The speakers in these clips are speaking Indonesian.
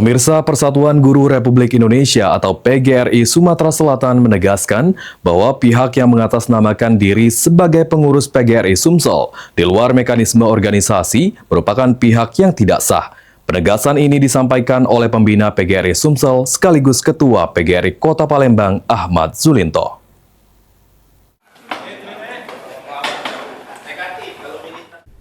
Pemirsa, Persatuan Guru Republik Indonesia atau PGRI Sumatera Selatan menegaskan bahwa pihak yang mengatasnamakan diri sebagai pengurus PGRI Sumsel di luar mekanisme organisasi merupakan pihak yang tidak sah. Penegasan ini disampaikan oleh pembina PGRI Sumsel sekaligus Ketua PGRI Kota Palembang Ahmad Zulinto.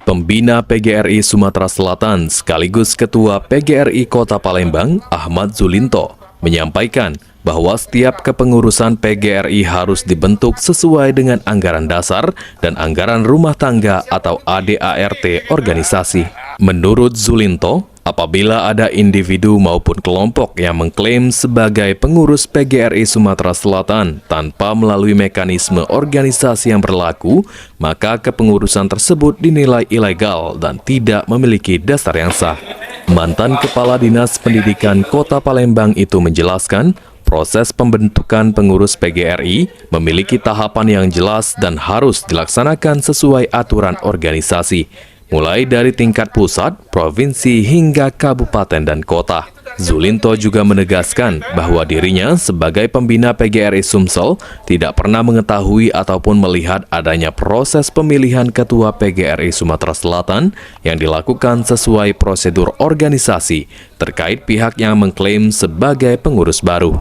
Pembina PGRI Sumatera Selatan sekaligus Ketua PGRI Kota Palembang, Ahmad Zulinto, menyampaikan bahwa setiap kepengurusan PGRI harus dibentuk sesuai dengan anggaran dasar dan anggaran rumah tangga atau ADART organisasi. Menurut Zulinto, apabila ada individu maupun kelompok yang mengklaim sebagai pengurus PGRI Sumatera Selatan tanpa melalui mekanisme organisasi yang berlaku, maka kepengurusan tersebut dinilai ilegal dan tidak memiliki dasar yang sah. Mantan Kepala Dinas Pendidikan Kota Palembang itu menjelaskan, proses pembentukan pengurus PGRI memiliki tahapan yang jelas dan harus dilaksanakan sesuai aturan organisasi, mulai dari tingkat pusat, provinsi, hingga kabupaten dan kota. Zulinto juga menegaskan bahwa dirinya sebagai pembina PGRI Sumsel tidak pernah mengetahui ataupun melihat adanya proses pemilihan ketua PGRI Sumatera Selatan yang dilakukan sesuai prosedur organisasi terkait pihak yang mengklaim sebagai pengurus baru.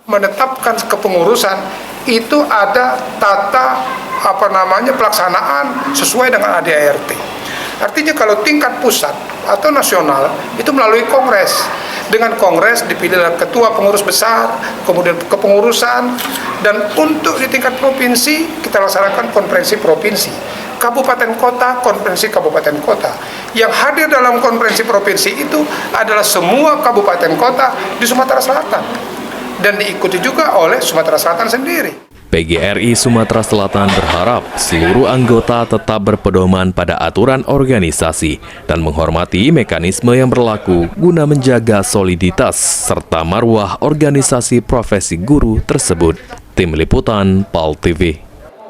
Menetapkan kepengurusan itu ada tata pelaksanaan sesuai dengan ADART. Artinya kalau tingkat pusat atau nasional itu melalui kongres. Dengan kongres dipilih ketua pengurus besar, kemudian kepengurusan, dan untuk di tingkat provinsi kita laksanakan konferensi provinsi. Kabupaten kota, konferensi kabupaten kota. Yang hadir dalam konferensi provinsi itu adalah semua kabupaten kota di Sumatera Selatan. Dan diikuti juga oleh Sumatera Selatan sendiri. PGRI Sumatera Selatan berharap seluruh anggota tetap berpedoman pada aturan organisasi dan menghormati mekanisme yang berlaku guna menjaga soliditas serta marwah organisasi profesi guru tersebut. Tim Liputan PAL TV.